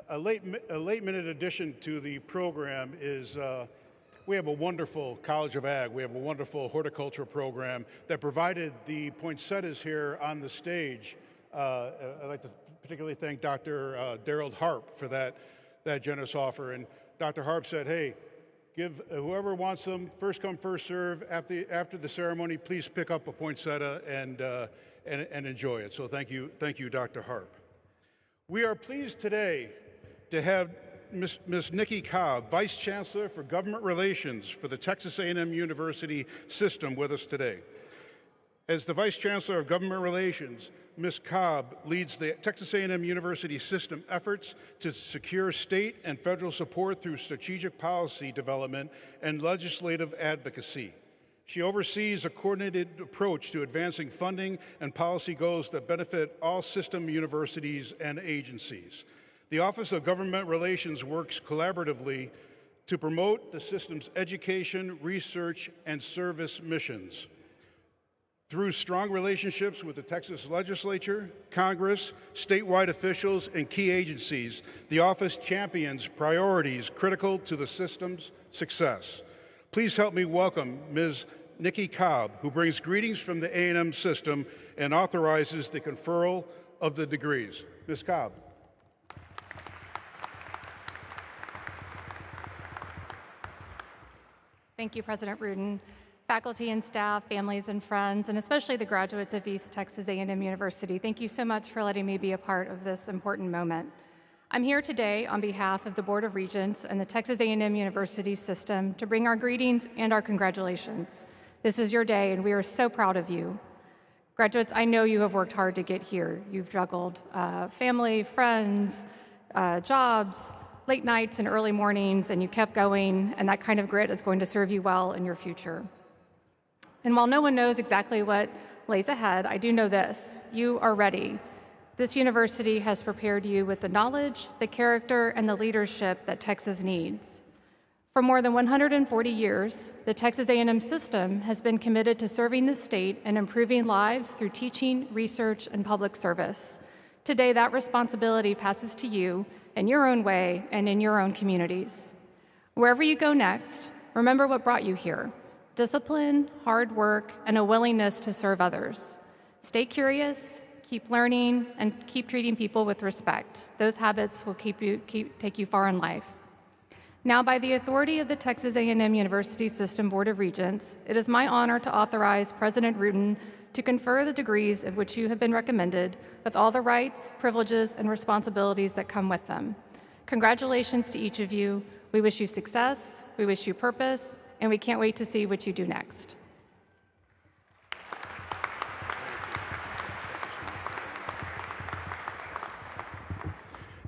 A late minute addition to the program is we have a wonderful College of Ag. We have a wonderful horticulture program that provided the poinsettias here on the stage. I'd like to particularly thank Dr. Darrell Harp for that generous offer. And Dr. Harp said, hey, give whoever wants them, first come, first serve. After the ceremony, please pick up a poinsettia and enjoy it. So thank you, Dr. Harp. We are pleased today to have Ms. Nikki Cobb, Vice Chancellor for Government Relations for the Texas A&M University System with us today. As the Vice Chancellor of Government Relations, Ms. Cobb leads the Texas A&M University System efforts to secure state and federal support through strategic policy development and legislative advocacy. She oversees a coordinated approach to advancing funding and policy goals that benefit all system universities and agencies. The Office of Government Relations works collaboratively to promote the system's education, research, and service missions. Through strong relationships with the Texas Legislature, Congress, statewide officials, and key agencies, the office champions priorities critical to the system's success. Please help me welcome Ms. Nikki Cobb, who brings greetings from the A&M system and authorizes the conferral of the degrees. Ms. Cobb. Thank you, President Rudin. Faculty and staff, families and friends, and especially the graduates of East Texas A&M University, thank you so much for letting me be a part of this important moment. I'm here today on behalf of the Board of Regents and the Texas A&M University System to bring our greetings and our congratulations. This is your day, and we are so proud of you. Graduates, I know you have worked hard to get here. You've juggled family, friends, jobs, late nights and early mornings, and you kept going, and that kind of grit is going to serve you well in your future. And while no one knows exactly what lays ahead, I do know this: you are ready. This university has prepared you with the knowledge, the character, and the leadership that Texas needs. For more than 140 years, the Texas A&M system has been committed to serving the state and improving lives through teaching, research, and public service. Today, that responsibility passes to you in your own way and in your own communities. Wherever you go next, remember what brought you here: discipline, hard work, and a willingness to serve others. Stay curious, keep learning, and keep treating people with respect. Those habits will take you far in life. Now, by the authority of the Texas A&M University System Board of Regents, it is my honor to authorize President Rudin to confer the degrees of which you have been recommended with all the rights, privileges, and responsibilities that come with them. Congratulations to each of you. We wish you success, we wish you purpose, and we can't wait to see what you do next.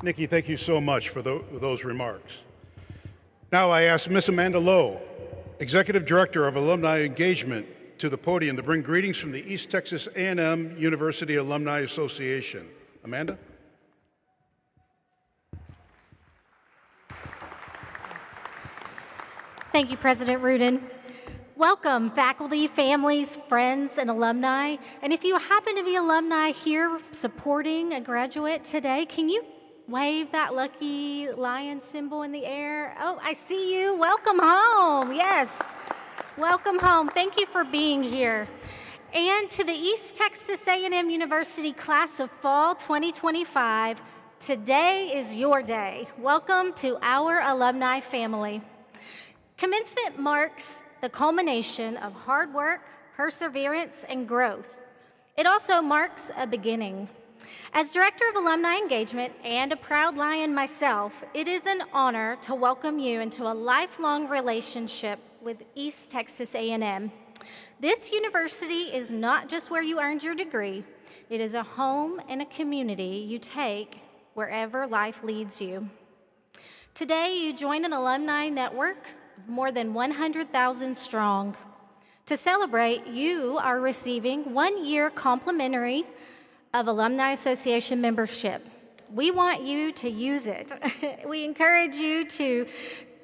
Nikki, thank you so much for those remarks. Now I ask Ms. Amanda Lowe, Executive Director of Alumni Engagement, to the podium to bring greetings from the East Texas A&M University Alumni Association. Amanda? Thank you, President Rudin. Welcome, faculty, families, friends, and alumni. And if you happen to be alumni here supporting a graduate today, can you wave that lucky lion symbol in the air? Oh, I see you. Welcome home. Yes. Welcome home. Thank you for being here. And to the East Texas A&M University Class of Fall 2025, today is your day. Welcome to our alumni family. Commencement marks the culmination of hard work, perseverance, and growth. It also marks a beginning. As Director of Alumni Engagement and a proud Lion myself, it is an honor to welcome you into a lifelong relationship with East Texas A&M. This university is not just where you earned your degree, it is a home and a community you take wherever life leads you. Today, you join an alumni network of more than 100,000 strong. To celebrate, you are receiving 1 year complimentary of Alumni Association membership. We want you to use it. We encourage you to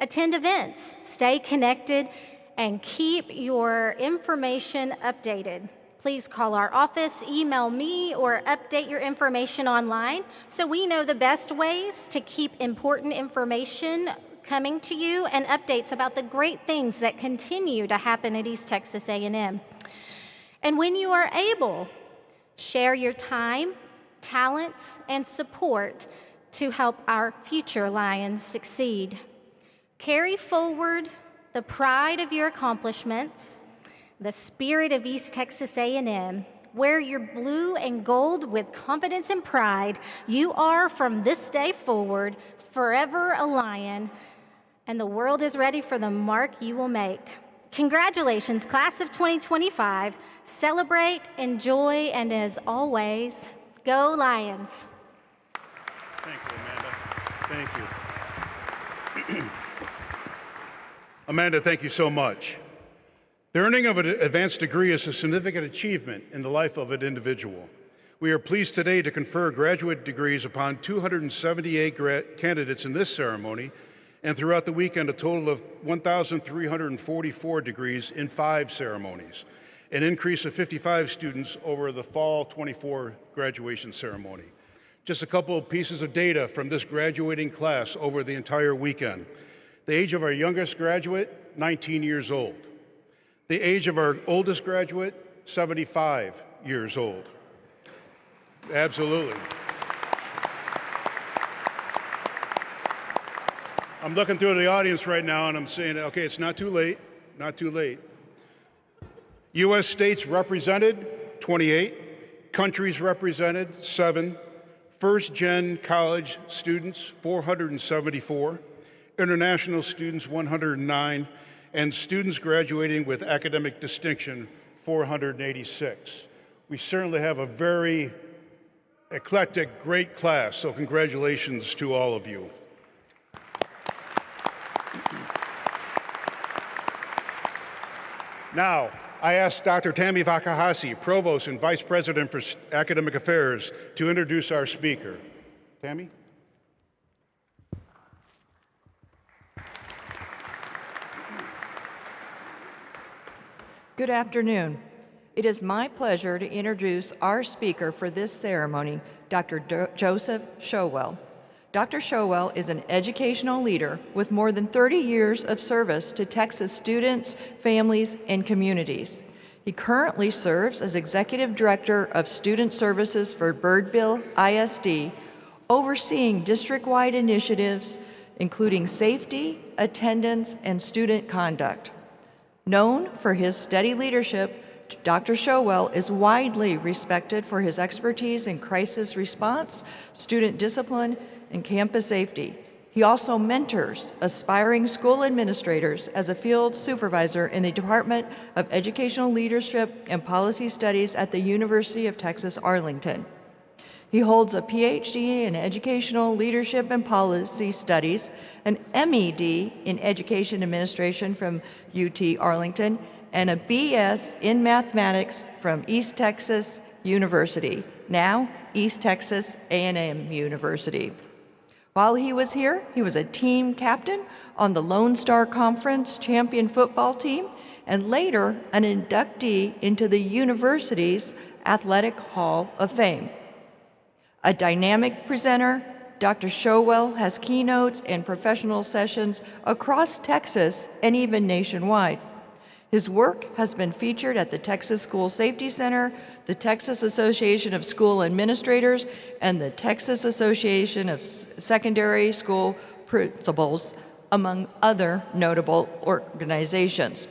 attend events, stay connected, and keep your information updated. Please call our office, email me, or update your information online so we know the best ways to keep important information coming to you and updates about the great things that continue to happen at East Texas A&M. And when you are able, share your time, talents, and support to help our future Lions succeed. Carry forward the pride of your accomplishments, the spirit of East Texas A&M. Wear your blue and gold with confidence and pride. You are, from this day forward, forever a Lion, and the world is ready for the mark you will make. Congratulations, class of 2025. Celebrate, enjoy, and as always, go Lions. Thank you, Amanda. Thank you. Amanda, thank you so much. The earning of an advanced degree is a significant achievement in the life of an individual. We are pleased today to confer graduate degrees upon 278 candidates in this ceremony, and throughout the weekend, a total of 1,344 degrees in 5 ceremonies, an increase of 55 students over the fall 24 graduation ceremony. Just a couple of pieces of data from this graduating class over the entire weekend. The age of our youngest graduate, 19 years old. The age of our oldest graduate, 75 years old. Absolutely. I'm looking through the audience right now and I'm saying, okay, it's not too late, not too late. U.S. states represented, 28. Countries represented, 7. First-gen college students, 474. International students, 109. And students graduating with academic distinction, 486. We certainly have a very eclectic, great class, so congratulations to all of you. Now, I ask Dr. Tammy Vakahasi, Provost and Vice President for Academic Affairs, to introduce our speaker. Tammy? Good afternoon. It is my pleasure to introduce our speaker for this ceremony, Dr. Joseph Showell. Dr. Showell is an educational leader with more than 30 years of service to Texas students, families, and communities. He currently serves as Executive Director of Student Services for Birdville ISD, overseeing district-wide initiatives including safety, attendance, and student conduct. Known for his steady leadership, Dr. Showell is widely respected for his expertise in crisis response, student discipline, and campus safety. He also mentors aspiring school administrators as a field supervisor in the Department of Educational Leadership and Policy Studies at the University of Texas, Arlington. He holds a PhD in Educational Leadership and Policy Studies, an MED in Education Administration from UT Arlington, and a BS in Mathematics from East Texas University, now East Texas A&M University. While he was here, he was a team captain on the Lone Star Conference champion football team, and later an inductee into the university's Athletic Hall of Fame. A dynamic presenter, Dr. Showell has keynotes and professional sessions across Texas and even nationwide. His work has been featured at the Texas School Safety Center, the Texas Association of School Administrators, and the Texas Association of Secondary School Principals, among other notable organizations.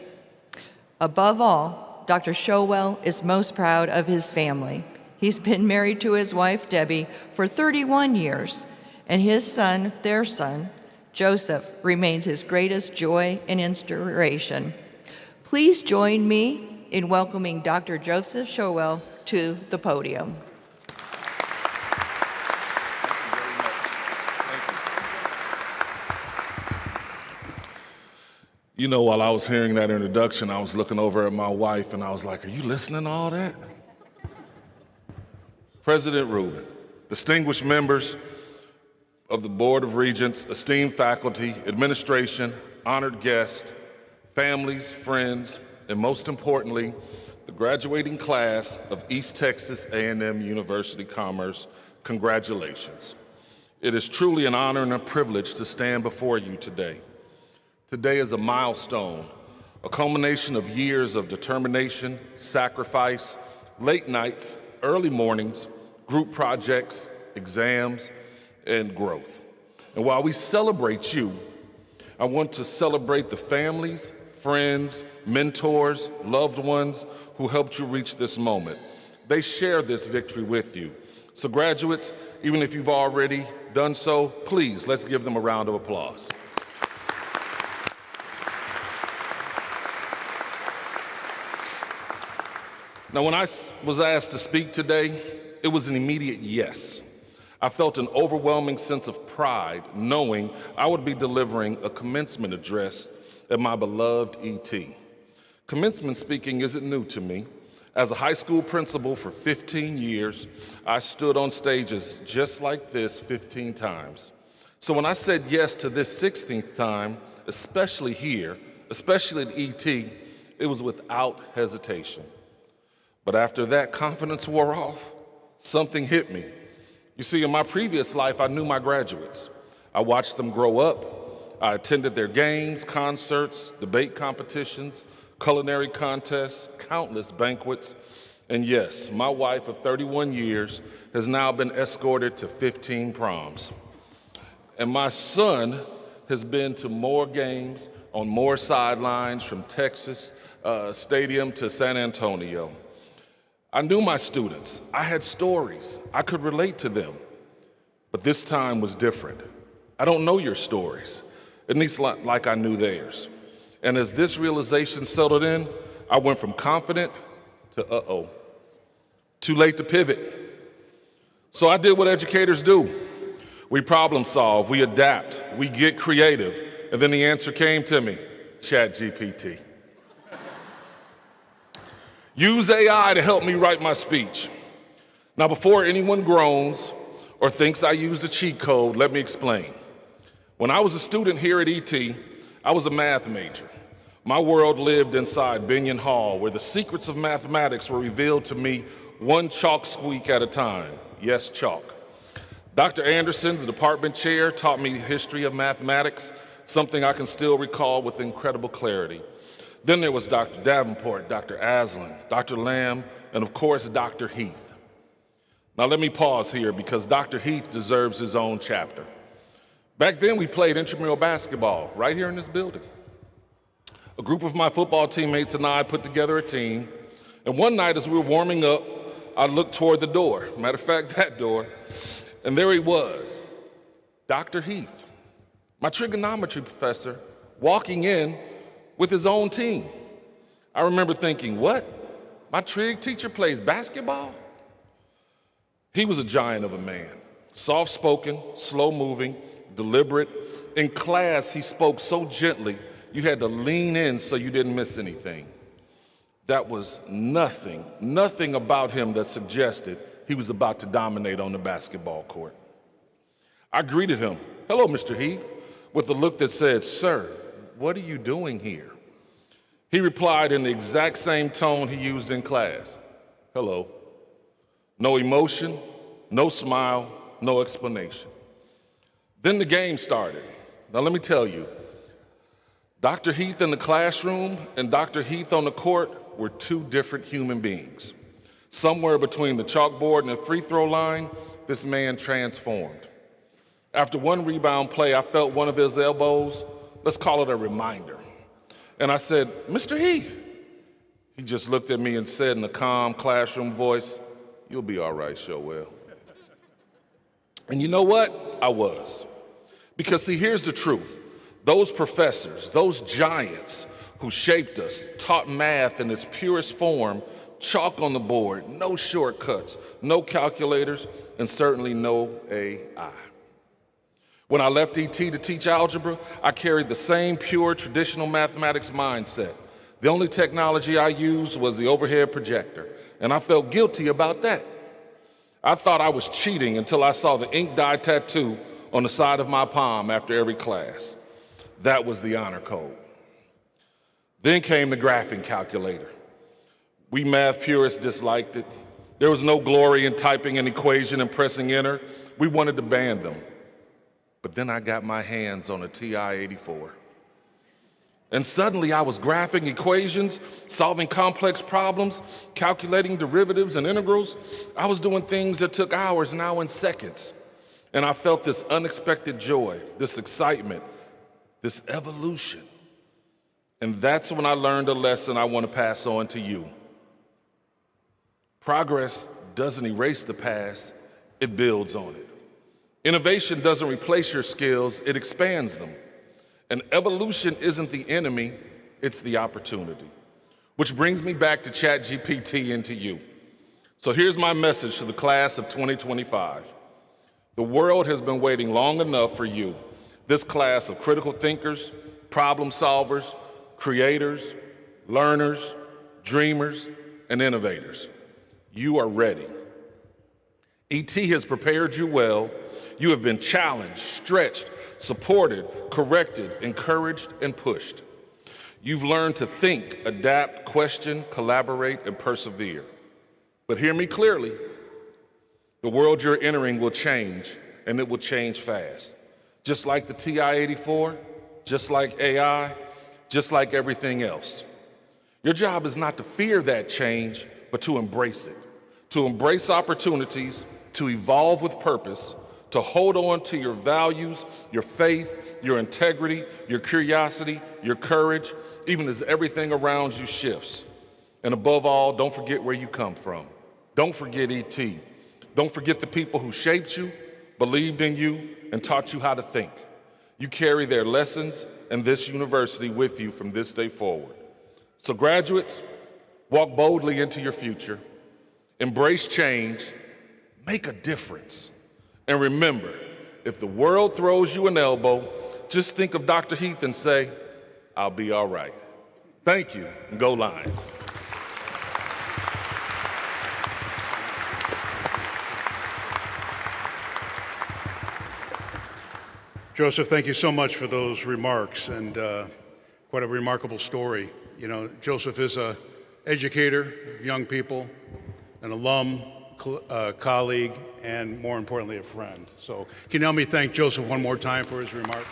Above all, Dr. Showell is most proud of his family. He's been married to his wife, Debbie, for 31 years, and his son, their son, Joseph, remains his greatest joy and inspiration. Please join me in welcoming Dr. Joseph Showell to the podium. You know, while I was hearing that introduction, I was looking over at my wife and I was like, are you listening to all that? President Rubin, distinguished members of the Board of Regents, esteemed faculty, administration, honored guests, families, friends, and most importantly, the graduating class of East Texas A&M University Commerce, congratulations. It is truly an honor and a privilege to stand before you today. Today is a milestone, a culmination of years of determination, sacrifice, late nights, early mornings, group projects, exams, and growth. And while we celebrate you, I want to celebrate the families, friends, mentors, loved ones who helped you reach this moment. They share this victory with you. So graduates, even if you've already done so, please, let's give them a round of applause. Now, when I was asked to speak today, it was an immediate yes. I felt an overwhelming sense of pride knowing I would be delivering a commencement address at my beloved ET. Commencement speaking isn't new to me. As a high school principal for 15 years, I stood on stages just like this 15 times. So when I said yes to this 16th time, especially here, especially at ET, it was without hesitation. But after that confidence wore off, something hit me. You see, in my previous life, I knew my graduates. I watched them grow up. I attended their games, concerts, debate competitions, culinary contests, countless banquets. And yes, my wife of 31 years has now been escorted to 15 proms. And my son has been to more games on more sidelines from Texas Stadium to San Antonio. I knew my students. I had stories. I could relate to them. But this time was different. I don't know your stories, at least like I knew theirs. And as this realization settled in, I went from confident to uh-oh. Too late to pivot. So I did what educators do. We problem solve, we adapt, we get creative. And then the answer came to me, ChatGPT. Use AI to help me write my speech. Now, before anyone groans or thinks I used a cheat code, let me explain. When I was a student here at ET, I was a math major. My world lived inside Binion Hall, where the secrets of mathematics were revealed to me one chalk squeak at a time. Yes, chalk. Dr. Anderson, the department chair, taught me the history of mathematics, something I can still recall with incredible clarity. Then there was Dr. Davenport, Dr. Aslan, Dr. Lamb, and of course, Dr. Heath. Now let me pause here because Dr. Heath deserves his own chapter. Back then we played intramural basketball right here in this building. A group of my football teammates and I put together a team, and one night as we were warming up, I looked toward the door, matter of fact, that door, and there he was, Dr. Heath, my trigonometry professor, walking in with his own team. I remember thinking, what? My trig teacher plays basketball? He was a giant of a man, soft-spoken, slow-moving, deliberate. In class, he spoke so gently, you had to lean in so you didn't miss anything. That was nothing about him that suggested he was about to dominate on the basketball court. I greeted him, hello, Mr. Heath, with a look that said, sir, what are you doing here? He replied in the exact same tone he used in class, hello. No emotion, no smile, no explanation. Then the game started. Now let me tell you, Dr. Heath in the classroom and Dr. Heath on the court were two different human beings. Somewhere between the chalkboard and the free throw line, this man transformed. After one rebound play, I felt one of his elbows, let's call it a reminder. And I said, Mr. Heath. He just looked at me and said in a calm classroom voice, you'll be all right, Showell. And you know what? I was. Because see, here's the truth. Those professors, those giants who shaped us, taught math in its purest form, chalk on the board, no shortcuts, no calculators, and certainly no AI. When I left ET to teach algebra, I carried the same pure traditional mathematics mindset. The only technology I used was the overhead projector, and I felt guilty about that. I thought I was cheating until I saw the ink dye tattoo on the side of my palm after every class. That was the honor code. Then came the graphing calculator. We math purists disliked it. There was no glory in typing an equation and pressing enter. We wanted to ban them. But then I got my hands on a TI-84. And suddenly I was graphing equations, solving complex problems, calculating derivatives and integrals. I was doing things that took hours, now in seconds. And I felt this unexpected joy, this excitement, this evolution. And that's when I learned a lesson I want to pass on to you. Progress doesn't erase the past, it builds on it. Innovation doesn't replace your skills, it expands them. And evolution isn't the enemy, it's the opportunity. Which brings me back to ChatGPT and to you. So here's my message to the class of 2025. The world has been waiting long enough for you, this class of critical thinkers, problem solvers, creators, learners, dreamers, and innovators. You are ready. ET has prepared you well. You have been challenged, stretched, supported, corrected, encouraged, and pushed. You've learned to think, adapt, question, collaborate, and persevere. But hear me clearly. The world you're entering will change, and it will change fast. Just like the TI-84, just like AI, just like everything else. Your job is not to fear that change, but to embrace it. To embrace opportunities, to evolve with purpose, to hold on to your values, your faith, your integrity, your curiosity, your courage, even as everything around you shifts. And above all, don't forget where you come from. Don't forget ET. Don't forget the people who shaped you, believed in you, and taught you how to think. You carry their lessons and this university with you from this day forward. So graduates, walk boldly into your future, embrace change, make a difference. And remember, if the world throws you an elbow, just think of Dr. Heath and say, I'll be all right. Thank you, and go Lions. Joseph, thank you so much for those remarks, and quite a remarkable story. You know, Joseph is an educator of young people, an alum, colleague, and more importantly, a friend. So can you help me thank Joseph one more time for his remarks?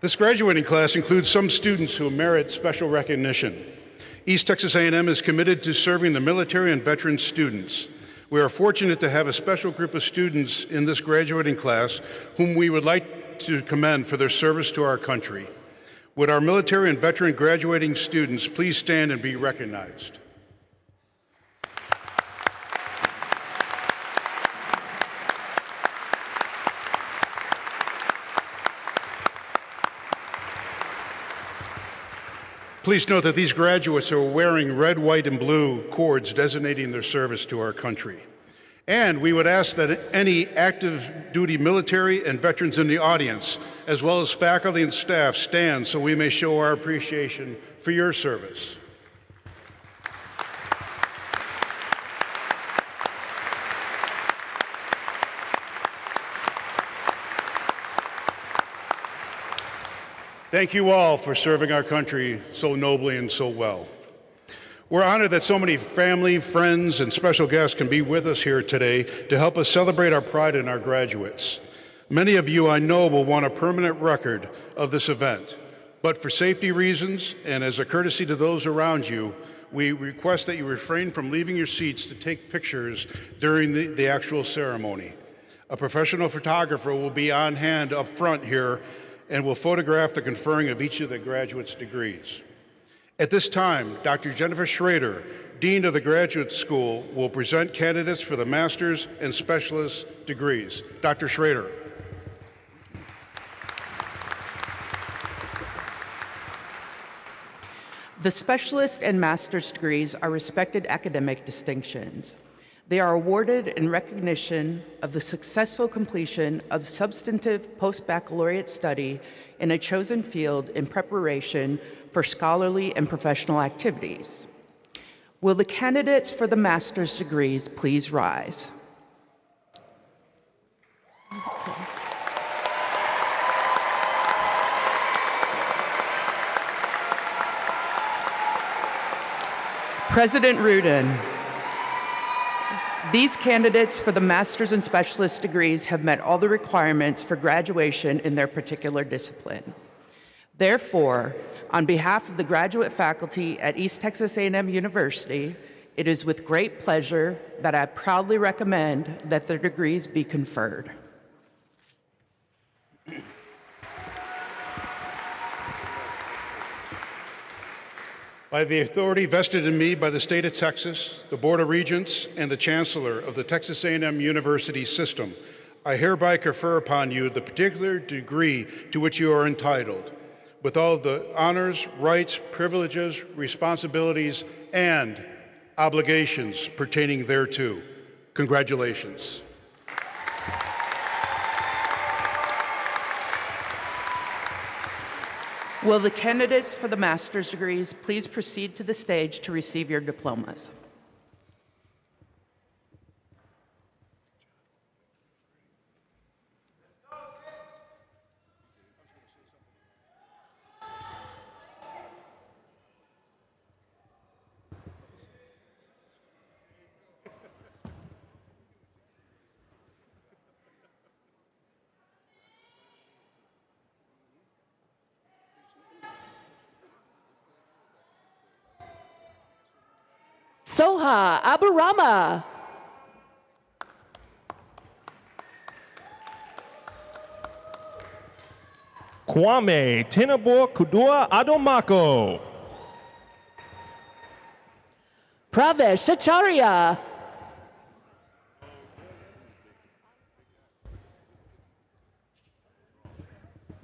This graduating class includes some students who merit special recognition. East Texas A&M is committed to serving the military and veteran students. We are fortunate to have a special group of students in this graduating class whom we would like to commend for their service to our country. Would our military and veteran graduating students please stand and be recognized? Please note that these graduates are wearing red, white, and blue cords designating their service to our country. And we would ask that any active duty military and veterans in the audience, as well as faculty and staff, stand so we may show our appreciation for your service. Thank you all for serving our country so nobly and so well. We're honored that so many family, friends, and special guests can be with us here today to help us celebrate our pride in our graduates. Many of you I know will want a permanent record of this event, but for safety reasons and as a courtesy to those around you, we request that you refrain from leaving your seats to take pictures during the actual ceremony. A professional photographer will be on hand up front here and will photograph the conferring of each of the graduates' degrees. At this time, Dr. Jennifer Schrader, Dean of the Graduate School, will present candidates for the master's and specialist degrees. Dr. Schrader. The specialist and master's degrees are respected academic distinctions. They are awarded in recognition of the successful completion of substantive post-baccalaureate study in a chosen field in preparation for scholarly and professional activities. Will the candidates for the master's degrees please rise? President Rudin, these candidates for the master's and specialist degrees have met all the requirements for graduation in their particular discipline. Therefore, on behalf of the graduate faculty at East Texas A&M University, it is with great pleasure that I proudly recommend that their degrees be conferred. By the authority vested in me by the state of Texas, the Board of Regents, and the Chancellor of the Texas A&M University System, I hereby confer upon you the particular degree to which you are entitled, with all the honors, rights, privileges, responsibilities, and obligations pertaining thereto. Congratulations. Will the candidates for the master's degrees please proceed to the stage to receive your diplomas? Soha Aburama. Kwame Tenabo Kudua Adomako. Pravesh Acharya.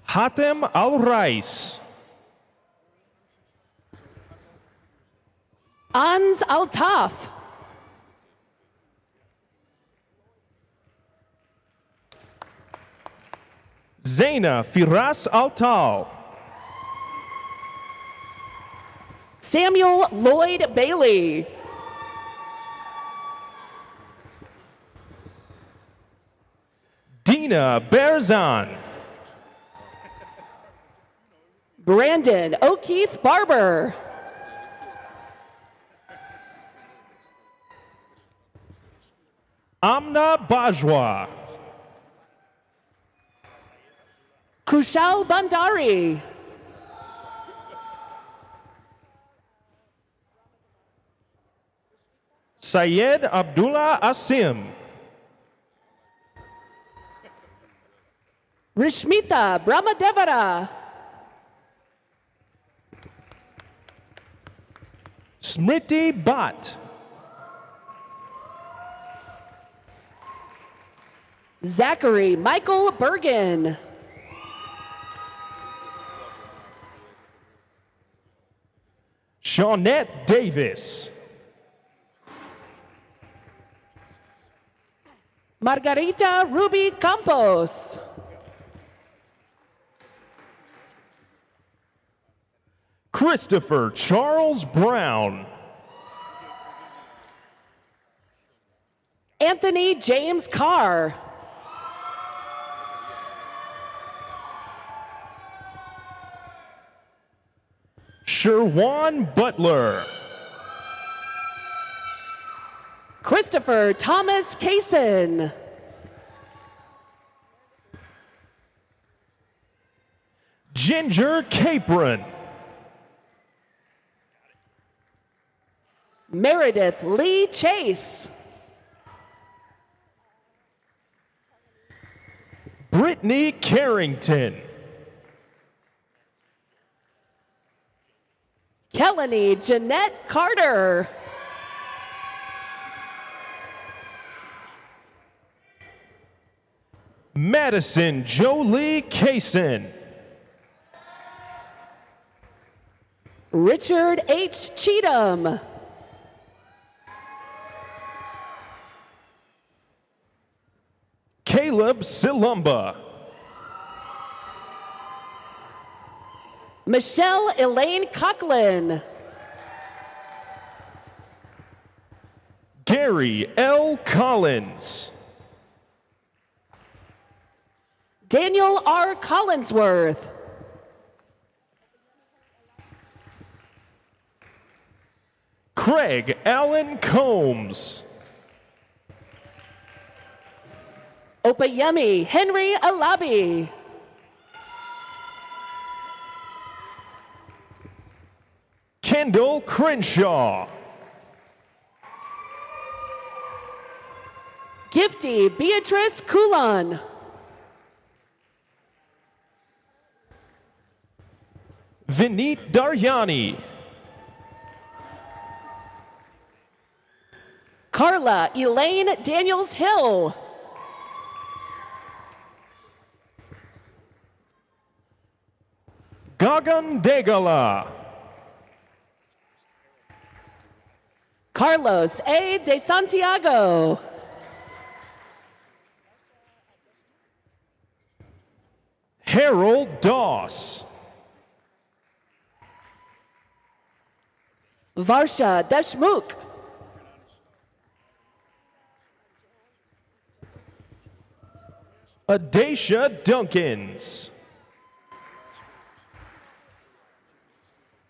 Hatem Al-Rais. Ans Altaf. Zaina Firas Altal. Samuel Lloyd Bailey. Dina Berzan. Brandon O'Keefe Barber. Amna Bajwa. Kushal Bandari. Syed Abdullah Asim. Rishmita Brahmadevara. Smriti Bhatt. Zachary Michael Bergen. Shawnette Davis. Margarita Ruby Campos. Christopher Charles Brown. Anthony James Carr. Sherwan Butler. Christopher Thomas Kaysen. Ginger Capron. Meredith Lee Chase. Brittany Carrington. Kelly Jeanette Carter. Madison Jolie Kaysen. Richard H. Cheatham. Caleb Silumba. Michelle Elaine Coughlin. Gary L. Collins. Daniel R. Collinsworth. Craig Allen Combs. Opayemi Henry Alabi. Kendall Crenshaw. Gifty Beatrice Coulon. Vineet Daryani. Carla Elaine Daniels Hill. Gagan Degala. Carlos A. de Santiago. Harold Doss. Varsha Deshmukh. Adacia Duncans.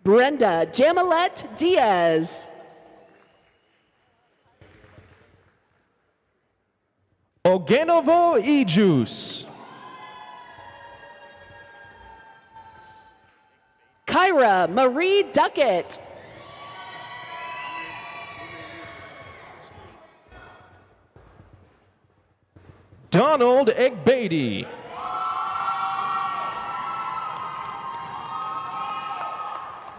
Brenda Jamilet Diaz. Ogenovo Ijus. Kyra Marie Duckett. Donald Egbady.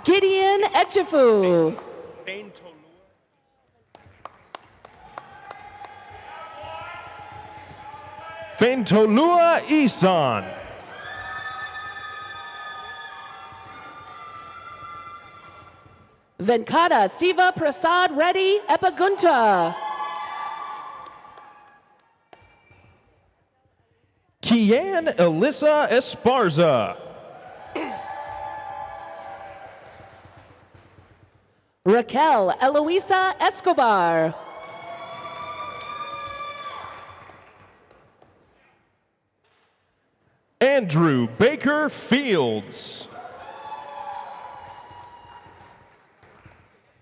Gideon Echefu. Fentolua Isan. Venkata Siva Prasad Reddy Epagunta. Kian Alyssa Esparza. Raquel Eloisa Escobar. Andrew Baker Fields.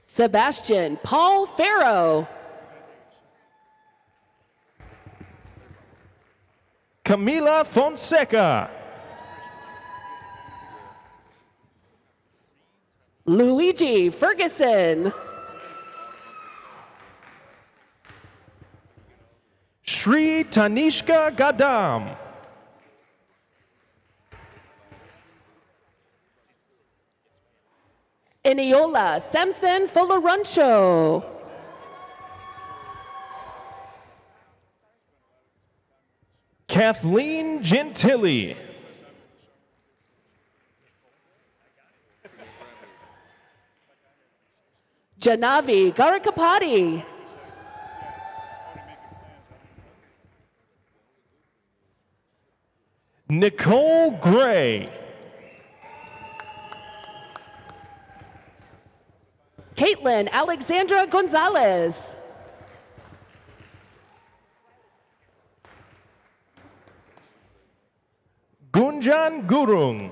Sebastian Paul Farrow. Camila Fonseca. Luigi Ferguson. Shri Tanishka Gadam. Eniola Samson Folorancho. Kathleen Gentili. Janavi Garakapati. Nicole Gray. Caitlin Alexandra Gonzalez. Gunjan Gurung.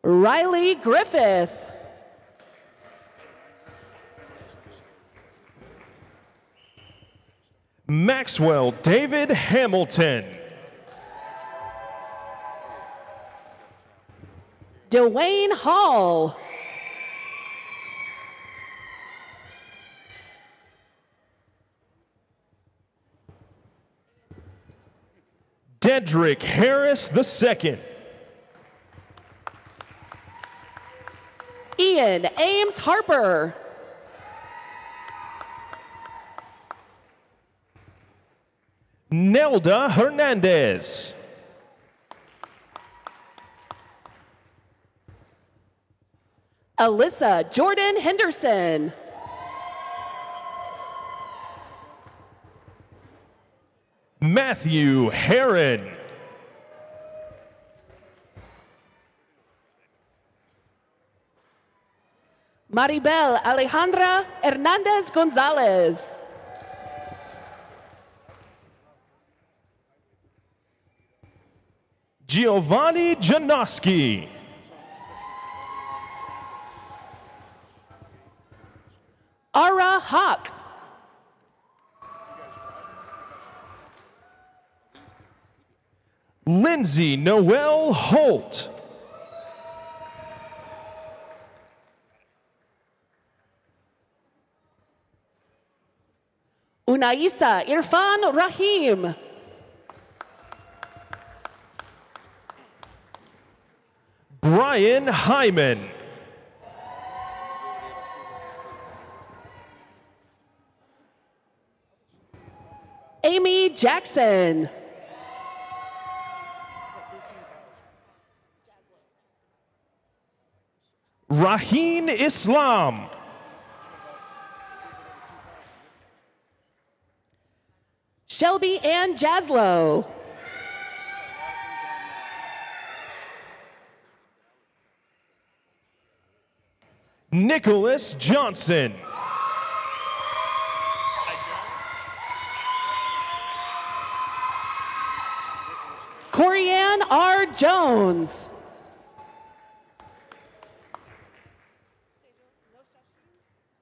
Riley Griffith. Maxwell David Hamilton. Dwayne Hall. Dedrick Harris II. Ian Ames Harper. Nelda Hernandez. Alyssa Jordan Henderson. Matthew Heron. Maribel Alejandra Hernandez Gonzalez. Giovanni Janoski. Ara Hawk. Lindsay Noel Holt. Unaisa Irfan Rahim. Brian Hyman. Amy Jackson. Raheen Islam. Shelby Ann Jaslow. Nicholas Johnson. Corianne R. Jones.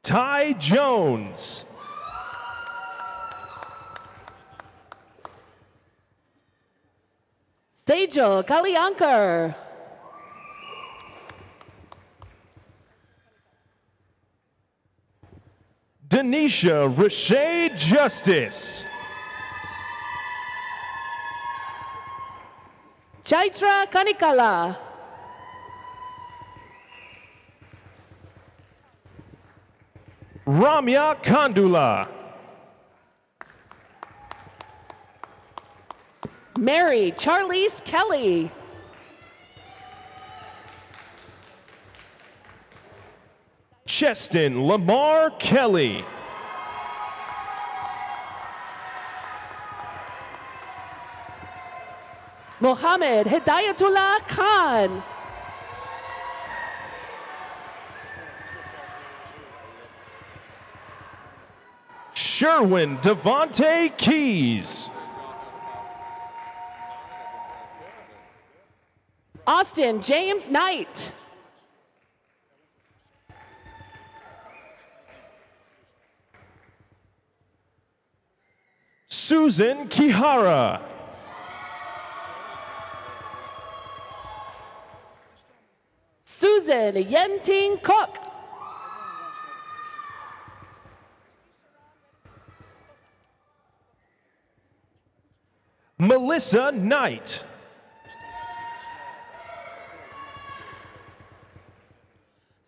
Ty Jones. Sejal Kaliankar. Denisha Rashay Justice. Chaitra Kanikala. Ramya Kandula. Mary Charlize Kelly. Cheston Lamar Kelly. Mohammed Hidayatullah Khan. Sherwin Devontae Keys. Austin James Knight. Susan Kihara. Susan Yenting Cook. Melissa Knight.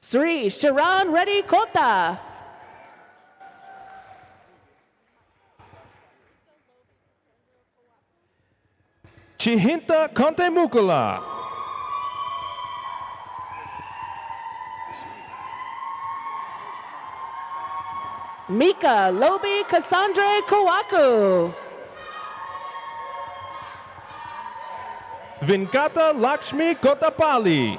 Sri Sharan Reddy Kota. Chihinta Kontemukula. Mika Lobi Cassandra Kawaku. Vinkata Lakshmi Kotapali.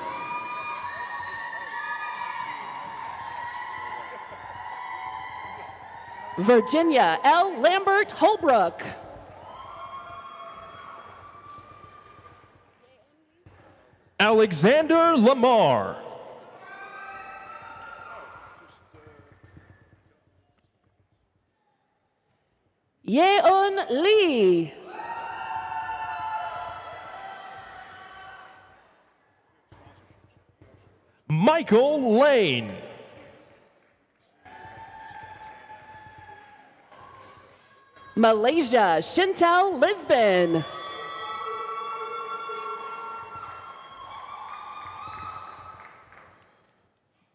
Virginia L. Lambert Holbrook. Alexander Lamar. Yeon Lee. Michael Lane. Malaysia Shintel Lisbon.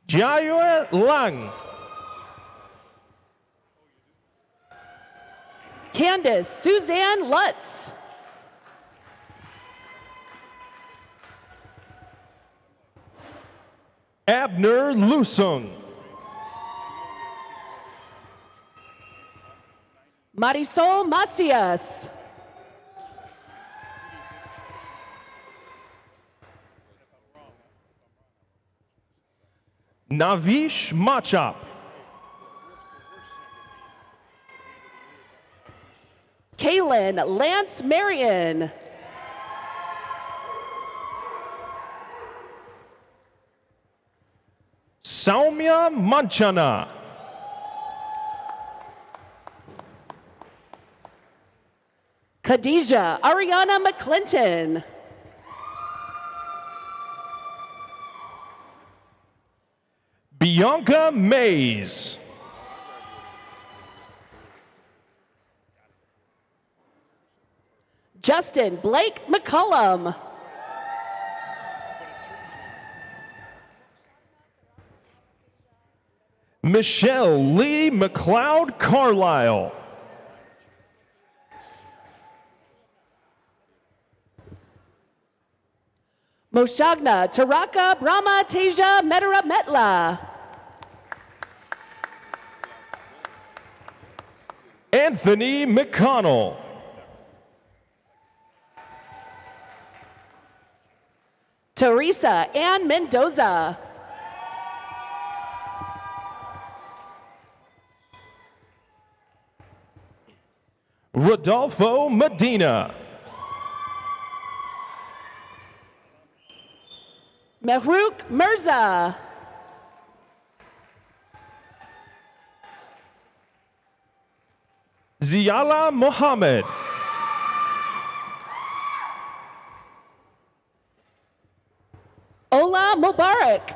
Jiayue Lang. Candace Suzanne Lutz. Abner Lusung. Marisol Macias. Navish Machop. Kaylin Lance Marion. Saumya Manchana. Khadijah Ariana McClinton. Bianca Mays. Justin Blake McCullum. Michelle Lee McLeod Carlisle. Moshagna Taraka Brahma Teja Medara Metla. Anthony McConnell. Teresa Ann Mendoza. Rodolfo Medina. Mehrouk Mirza. Ziala Mohammed. Ola Mubarak.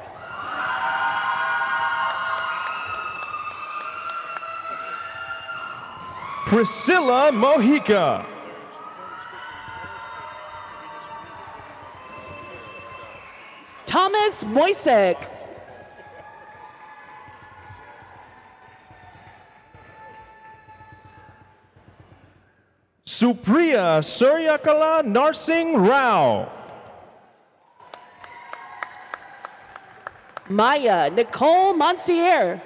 Priscilla Mojica. Thomas Moisick. Supriya Suryakala Narsing Rao. Maya Nicole Monsier.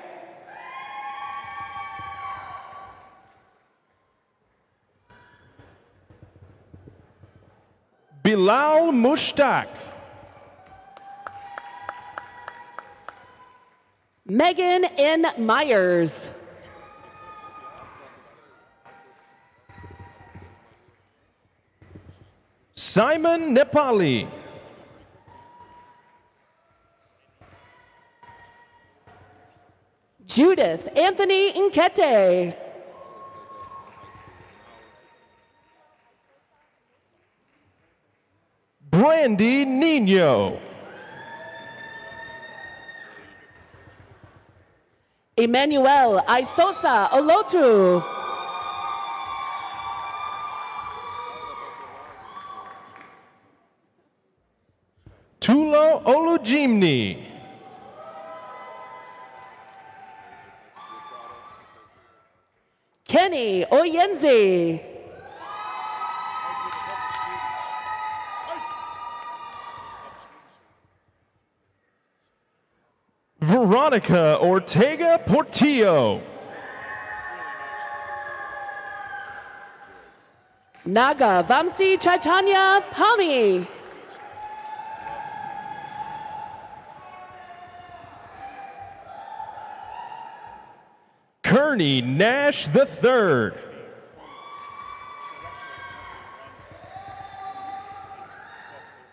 Bilal Mushtaq. Megan N. Myers. Simon Nepali. Judith Anthony Nkete. Brandy Nino. Emmanuel Isosa Olotu. Tulo Olujimni. Kenny Oyenzi. Veronica Ortega Portillo. Naga Vamsi Chaitanya Pami. Kearney Nash III.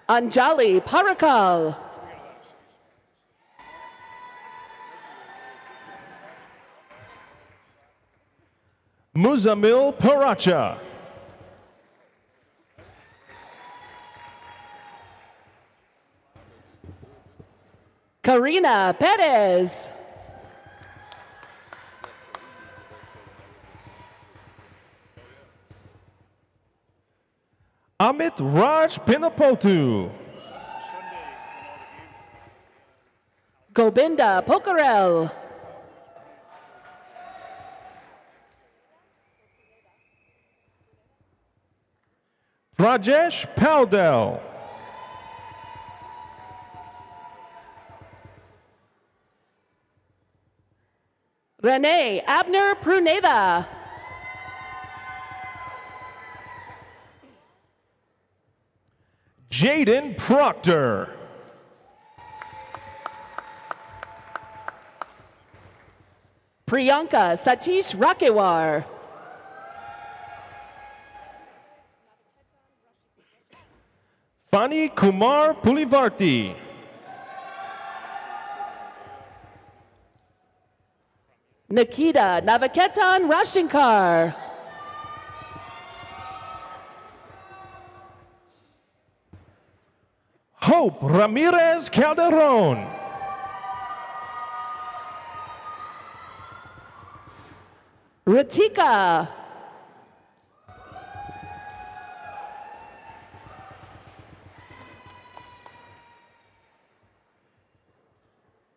Anjali Parakal. Muzamil Paracha. Karina Perez. Amit Raj Pinapotu. Gobinda Pokarel. Rajesh Paldel. Renee Abner Pruneda. Jaden Proctor. Priyanka Satish Rakewar. Fani Kumar Pulivarti. Nikita Navaketan Rashinkar. Hope Ramirez Calderon. Ritika.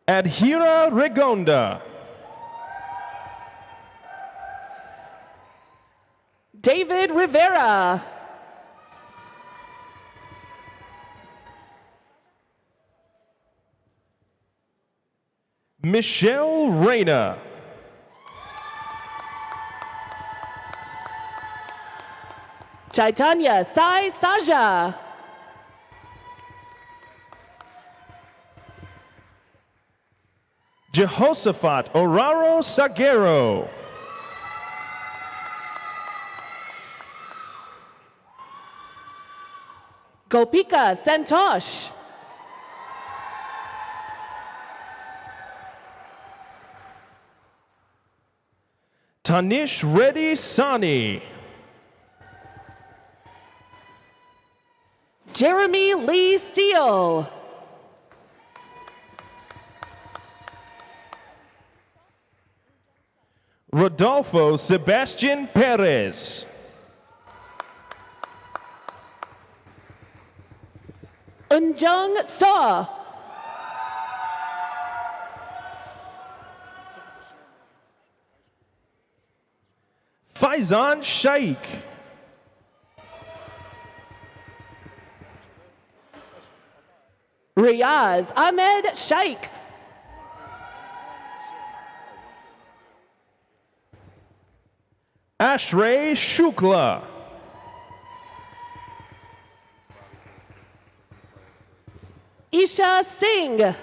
Adhira Regonda. David Rivera. Michelle Reyna. Chaitanya Sai Saja. Jehoshaphat Oraro Sagero. Gopika Santosh. Tanish Reddy Sani. Jeremy Lee Seal. Rodolfo Sebastian Perez. Unjung Saw. Faizan Shaikh. Riaz Ahmed Shaikh. Ashray Shukla. Isha Singh.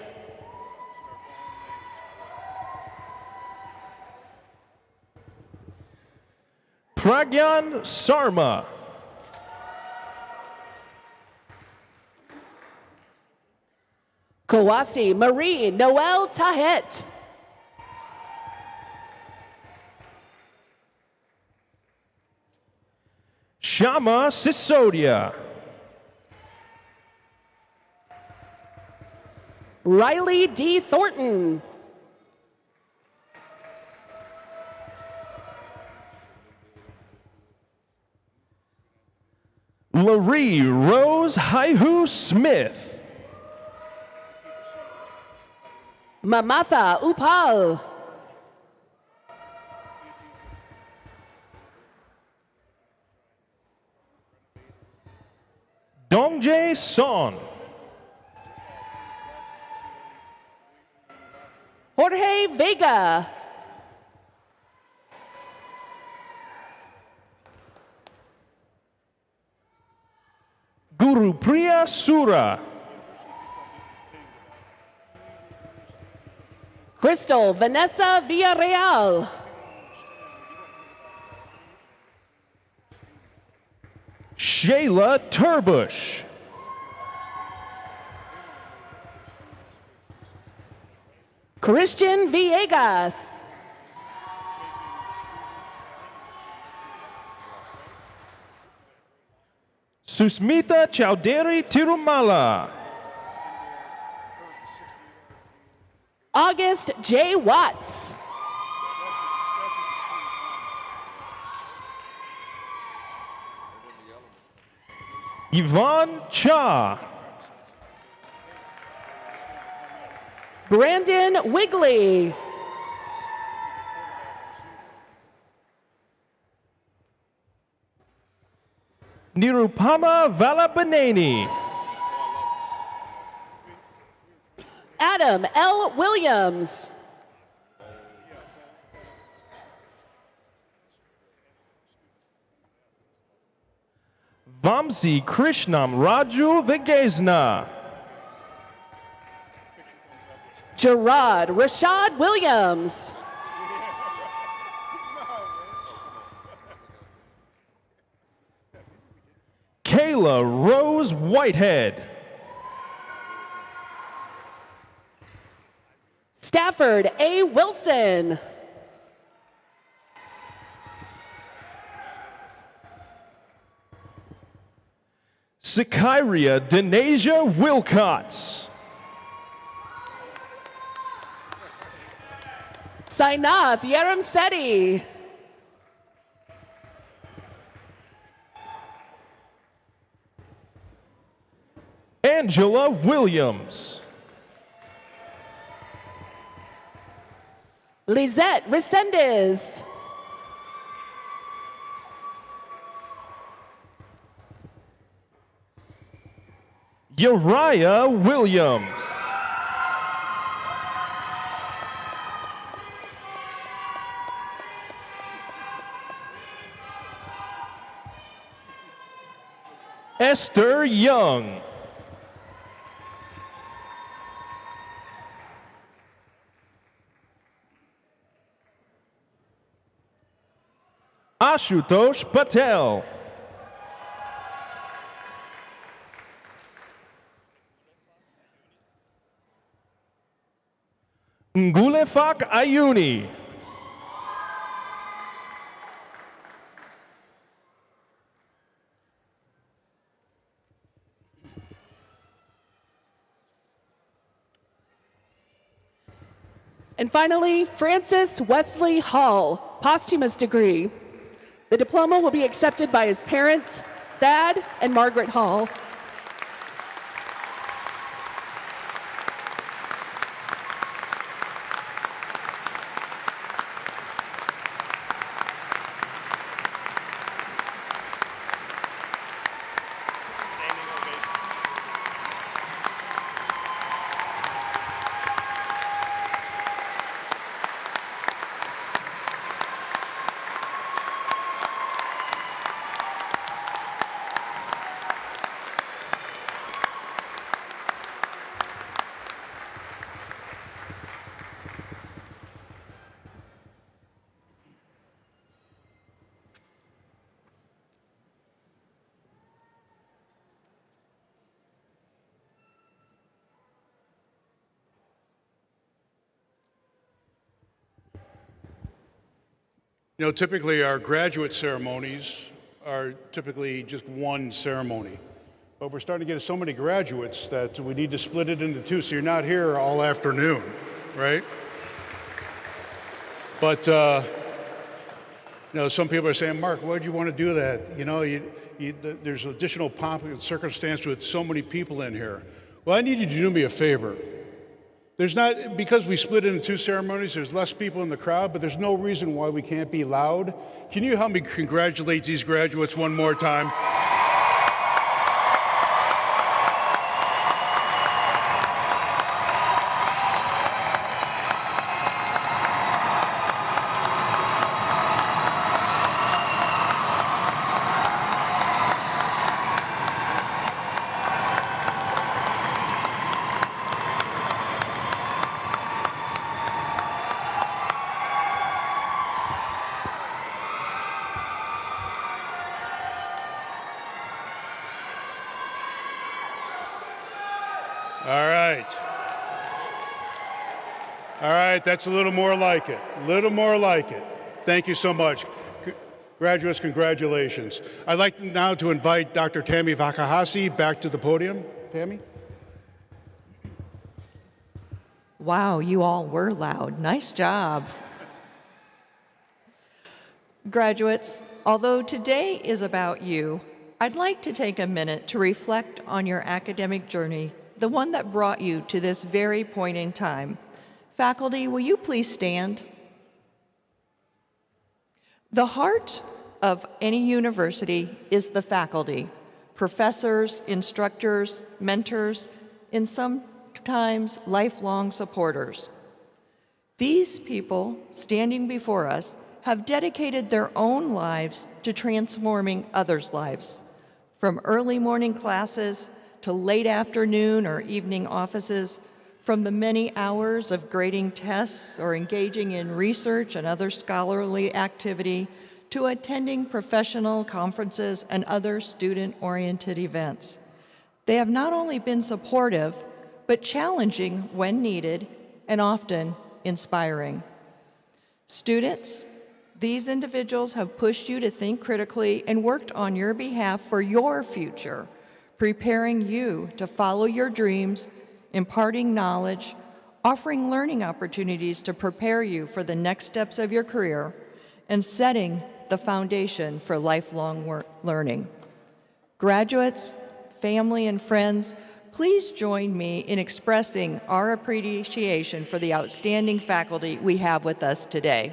Pragyan Sarma. Kawasi Marie Noel Tahet. Shama Sisodia. Riley D. Thornton. Laree Rose Haihu Smith. Mamatha Upal. Dongjae Son. Jorge Vega. Guru Priya Sura. Crystal Vanessa Villarreal. Shayla Turbush. Christian Villegas. Susmita Chowdhury Tirumala. August J. Watts. Yvonne Cha. Brandon Wigley. Nirupama Valabaneni. Adam L. Williams. Vamsi Krishnam Raju Vegesna. Gerard Rashad Williams. Kayla Rose Whitehead. Stafford A. Wilson. Sikyria Denasia Wilcots. Sainath Yaramseti. Angela Williams. Lizette Resendez. Uriah Williams. Esther Young. Ashutosh Patel. Ngulefak Ayuni. And finally, Francis Wesley Hall, posthumous degree. The diploma will be accepted by his parents, Thad and Margaret Hall. You know, typically our graduate ceremonies are typically just one ceremony. But we're starting to get so many graduates that we need to split it into two, so you're not here all afternoon, right? But, you know, some people are saying, Mark, why do you want to do that? You know, there's additional pomp and circumstance with so many people in here. Well, I need you to do me a favor. There's not, because we split into two ceremonies, there's less people in the crowd, but there's no reason why we can't be loud. Can you help me congratulate these graduates one more time? All right, that's a little more like it. A little more like it. Thank you so much. Graduates, congratulations. I'd like now to invite Dr. Tammy Vakahasi back to the podium. Tammy? Wow, you all were loud. Nice job. Graduates, although today is about you, I'd like to take a minute to reflect on your academic journey, the one that brought you to this very point in time. Faculty, will you please stand? The heart of any university is the faculty, professors, instructors, mentors, and sometimes lifelong supporters. These people standing before us have dedicated their own lives to transforming others' lives. From early morning classes to late afternoon or evening offices, from the many hours of grading tests or engaging in research and other scholarly activity to attending professional conferences and other student-oriented events. They have not only been supportive, but challenging when needed and often inspiring. Students, these individuals have pushed you to think critically and worked on your behalf for your future, preparing you to follow your dreams, imparting knowledge, offering learning opportunities to prepare you for the next steps of your career, and setting the foundation for lifelong learning. Graduates, family, and friends, please join me in expressing our appreciation for the outstanding faculty we have with us today.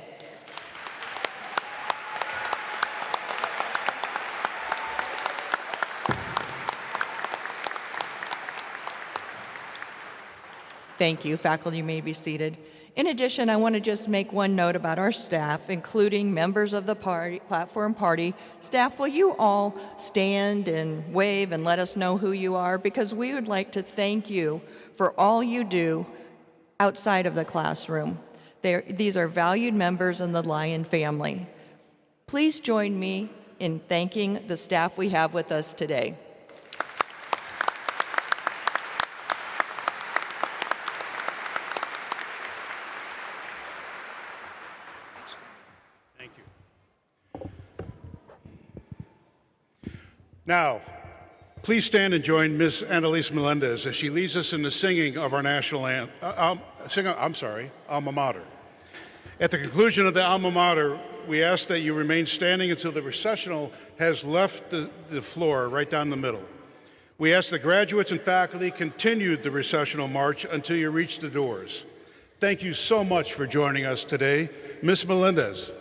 Thank you. Faculty may be seated. In addition, I want to just make one note about our staff, including members of the platform party. Staff, will you all stand and wave and let us know who you are? Because we would like to thank you for all you do outside of the classroom. These are valued members in the Lion family. Please join me in thanking the staff we have with us today. Now, please stand and join Ms. Annalise Melendez as she leads us in the singing of our national alma mater. At the conclusion of the alma mater, we ask that you remain standing until the recessional has left the floor right down the middle. We ask the graduates and faculty continued the recessional march until you reach the doors. Thank you so much for joining us today. Ms. Melendez.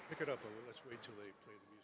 Pick it up, let's wait till they play the music.